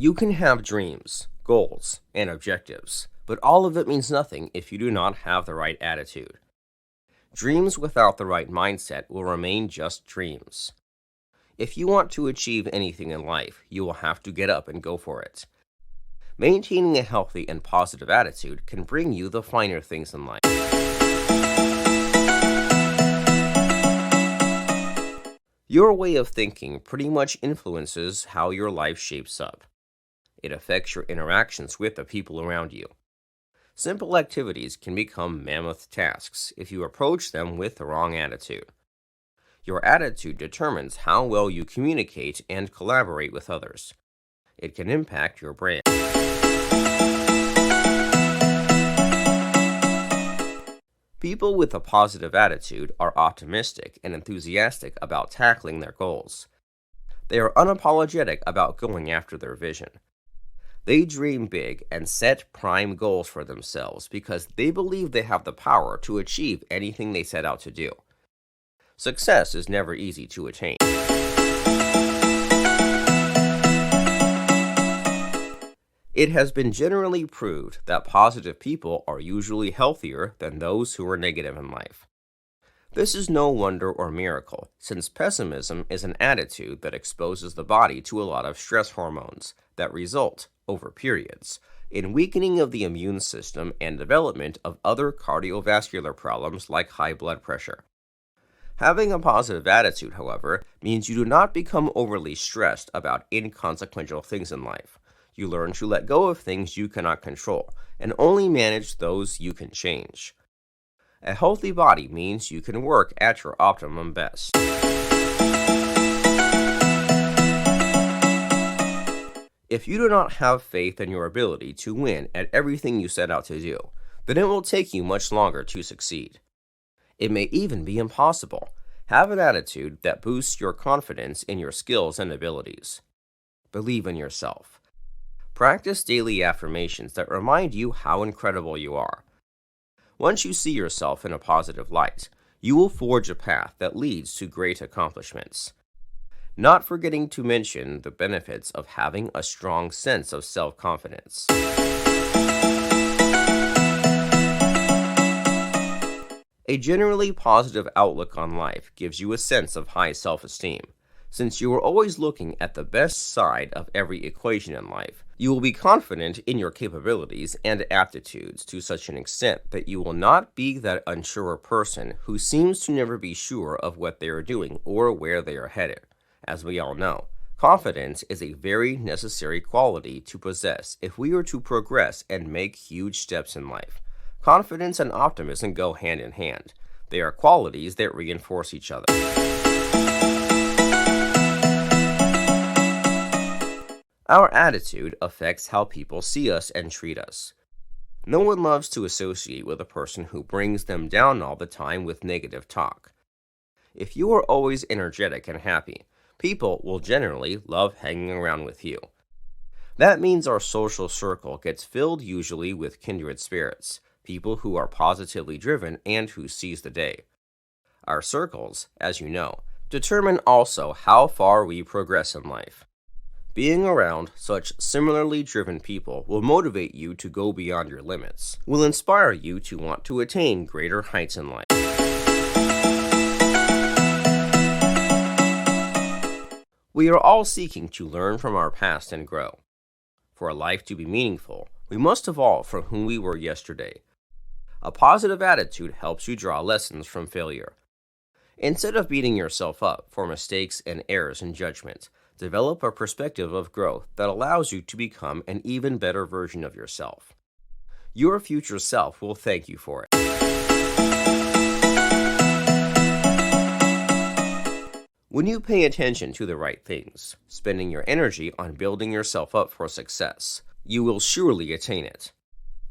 You can have dreams, goals, and objectives, but all of it means nothing if you do not have the right attitude. Dreams without the right mindset will remain just dreams. If you want to achieve anything in life, you will have to get up and go for it. Maintaining a healthy and positive attitude can bring you the finer things in life. Your way of thinking pretty much influences how your life shapes up. It affects your interactions with the people around you. Simple activities can become mammoth tasks if you approach them with the wrong attitude. Your attitude determines how well you communicate and collaborate with others. It can impact your brand. People with a positive attitude are optimistic and enthusiastic about tackling their goals. They are unapologetic about going after their vision. They dream big and set prime goals for themselves because they believe they have the power to achieve anything they set out to do. Success is never easy to attain. It has been generally proved that positive people are usually healthier than those who are negative in life. This is no wonder or miracle, since pessimism is an attitude that exposes the body to a lot of stress hormones that result, over periods, in weakening of the immune system and development of other cardiovascular problems like high blood pressure. Having a positive attitude, however, means you do not become overly stressed about inconsequential things in life. You learn to let go of things you cannot control and only manage those you can change. A healthy body means you can work at your optimum best. If you do not have faith in your ability to win at everything you set out to do, then it will take you much longer to succeed. It may even be impossible. Have an attitude that boosts your confidence in your skills and abilities. Believe in yourself. Practice daily affirmations that remind you how incredible you are. Once you see yourself in a positive light, you will forge a path that leads to great accomplishments. Not forgetting to mention the benefits of having a strong sense of self-confidence. A generally positive outlook on life gives you a sense of high self-esteem. Since you are always looking at the best side of every equation in life, you will be confident in your capabilities and aptitudes to such an extent that you will not be that unsure person who seems to never be sure of what they are doing or where they are headed. As we all know, confidence is a very necessary quality to possess if we are to progress and make huge steps in life. Confidence and optimism go hand in hand. They are qualities that reinforce each other. Our attitude affects how people see us and treat us. No one loves to associate with a person who brings them down all the time with negative talk. If you are always energetic and happy, people will generally love hanging around with you. That means our social circle gets filled usually with kindred spirits, people who are positively driven and who seize the day. Our circles, as you know, determine also how far we progress in life. Being around such similarly driven people will motivate you to go beyond your limits, will inspire you to want to attain greater heights in life. We are all seeking to learn from our past and grow. For a life to be meaningful, we must evolve from who we were yesterday. A positive attitude helps you draw lessons from failure. Instead of beating yourself up for mistakes and errors in judgment, develop a perspective of growth that allows you to become an even better version of yourself. Your future self will thank you for it. When you pay attention to the right things, spending your energy on building yourself up for success, you will surely attain it.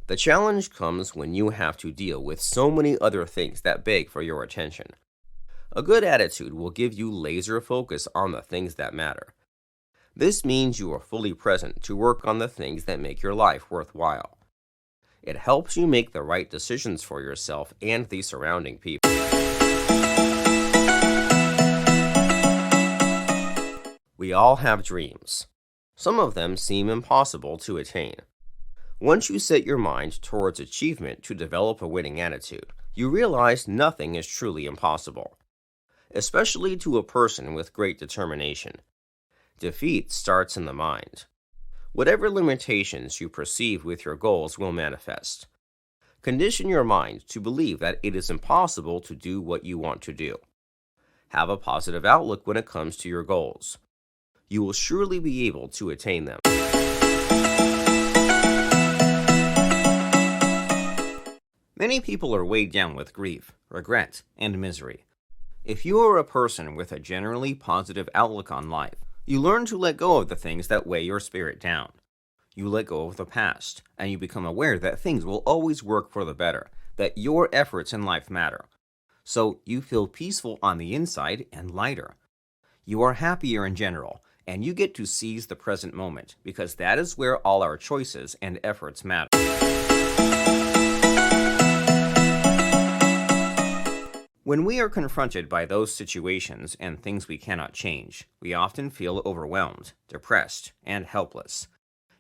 The challenge comes when you have to deal with so many other things that beg for your attention. A good attitude will give you laser focus on the things that matter. This means you are fully present to work on the things that make your life worthwhile. It helps you make the right decisions for yourself and the surrounding people. We all have dreams. Some of them seem impossible to attain. Once you set your mind towards achievement to develop a winning attitude, you realize nothing is truly impossible, especially to a person with great determination. Defeat starts in the mind. Whatever limitations you perceive with your goals will manifest. Condition your mind to believe that it is impossible to do what you want to do. Have a positive outlook when it comes to your goals. You will surely be able to attain them. Many people are weighed down with grief, regret, and misery. If you are a person with a generally positive outlook on life, you learn to let go of the things that weigh your spirit down. You let go of the past, and you become aware that things will always work for the better, that your efforts in life matter. So you feel peaceful on the inside and lighter. You are happier in general, and you get to seize the present moment, because that is where all our choices and efforts matter. When we are confronted by those situations and things we cannot change, we often feel overwhelmed, depressed, and helpless.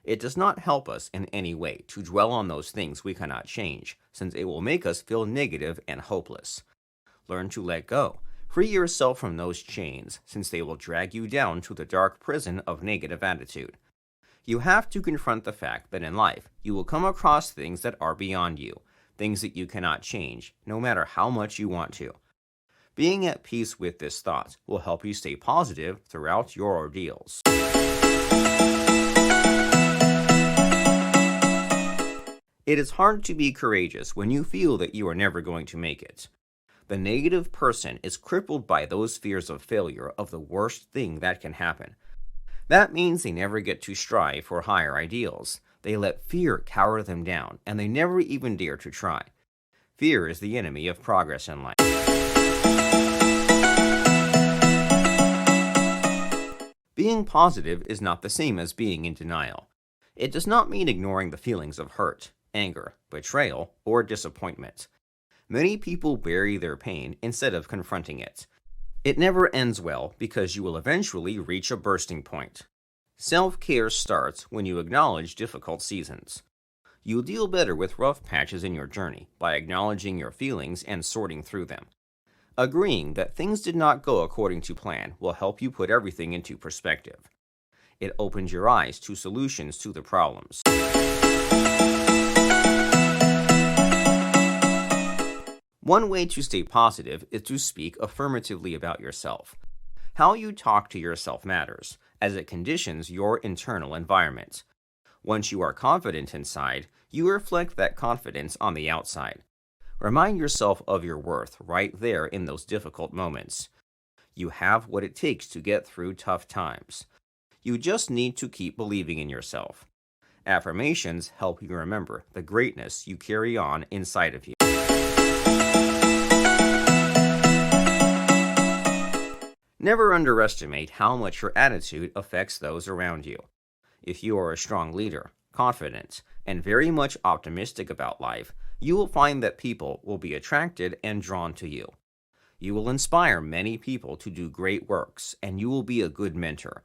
It does not help us in any way to dwell on those things we cannot change, since it will make us feel negative and hopeless. Learn to let go. Free yourself from those chains, since they will drag you down to the dark prison of negative attitude. You have to confront the fact that in life, you will come across things that are beyond you, things that you cannot change, no matter how much you want to. Being at peace with this thought will help you stay positive throughout your ordeals. It is hard to be courageous when you feel that you are never going to make it. The negative person is crippled by those fears of failure of the worst thing that can happen. That means they never get to strive for higher ideals. They let fear cower them down, and they never even dare to try. Fear is the enemy of progress in life. Being positive is not the same as being in denial. It does not mean ignoring the feelings of hurt, anger, betrayal, or disappointment. Many people bury their pain instead of confronting it. It never ends well because you will eventually reach a bursting point. Self-care starts when you acknowledge difficult seasons. You'll deal better with rough patches in your journey by acknowledging your feelings and sorting through them. Agreeing that things did not go according to plan will help you put everything into perspective. It opens your eyes to solutions to the problems. One way to stay positive is to speak affirmatively about yourself. How you talk to yourself matters, as it conditions your internal environment. Once you are confident inside, you reflect that confidence on the outside. Remind yourself of your worth right there in those difficult moments. You have what it takes to get through tough times. You just need to keep believing in yourself. Affirmations help you remember the greatness you carry on inside of you. Never underestimate how much your attitude affects those around you. If you are a strong leader, confident, and very much optimistic about life, you will find that people will be attracted and drawn to you. You will inspire many people to do great works, and you will be a good mentor.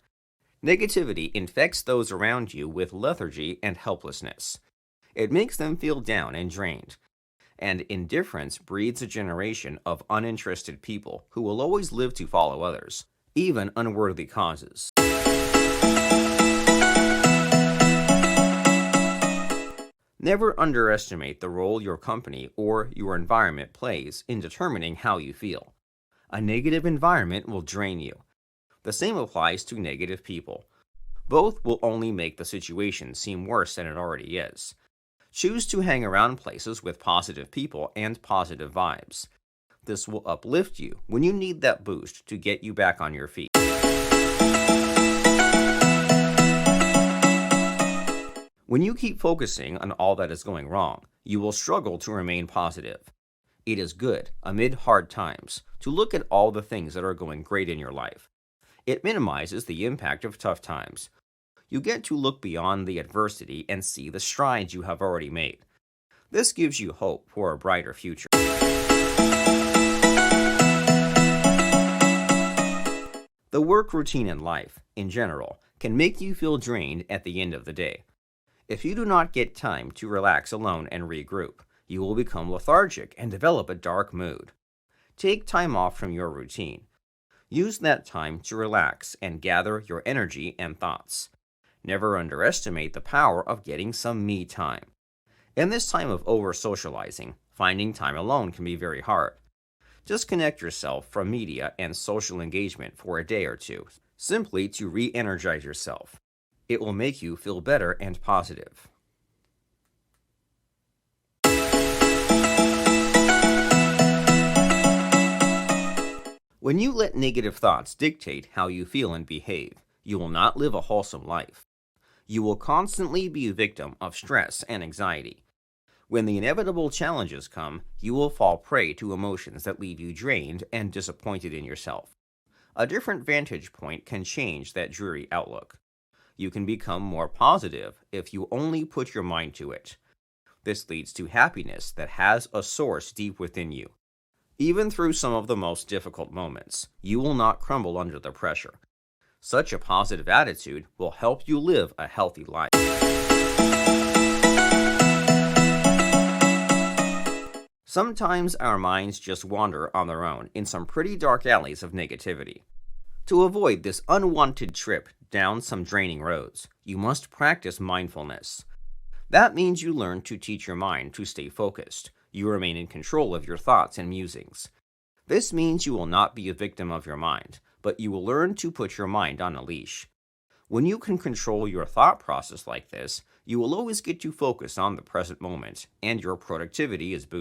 Negativity infects those around you with lethargy and helplessness. It makes them feel down and drained. And indifference breeds a generation of uninterested people who will always live to follow others, even unworthy causes. Never underestimate the role your company or your environment plays in determining how you feel. A negative environment will drain you. The same applies to negative people. Both will only make the situation seem worse than it already is. Choose to hang around places with positive people and positive vibes. This will uplift you when you need that boost to get you back on your feet. When you keep focusing on all that is going wrong, you will struggle to remain positive. It is good, amid hard times, to look at all the things that are going great in your life. It minimizes the impact of tough times. You get to look beyond the adversity and see the strides you have already made. This gives you hope for a brighter future. The work routine in life, in general, can make you feel drained at the end of the day. If you do not get time to relax alone and regroup, you will become lethargic and develop a dark mood. Take time off from your routine. Use that time to relax and gather your energy and thoughts. Never underestimate the power of getting some me time. In this time of over-socializing, finding time alone can be very hard. Disconnect yourself from media and social engagement for a day or two, simply to re-energize yourself. It will make you feel better and positive. When you let negative thoughts dictate how you feel and behave, you will not live a wholesome life. You will constantly be a victim of stress and anxiety. When the inevitable challenges come, you will fall prey to emotions that leave you drained and disappointed in yourself. A different vantage point can change that dreary outlook. You can become more positive if you only put your mind to it. This leads to happiness that has a source deep within you. Even through some of the most difficult moments, you will not crumble under the pressure. Such a positive attitude will help you live a healthy life. Sometimes our minds just wander on their own in some pretty dark alleys of negativity. To avoid this unwanted trip down some draining roads, you must practice mindfulness. That means you learn to teach your mind to stay focused. You remain in control of your thoughts and musings. This means you will not be a victim of your mind, but you will learn to put your mind on a leash. When you can control your thought process like this, you will always get to focus on the present moment, and your productivity is boosted.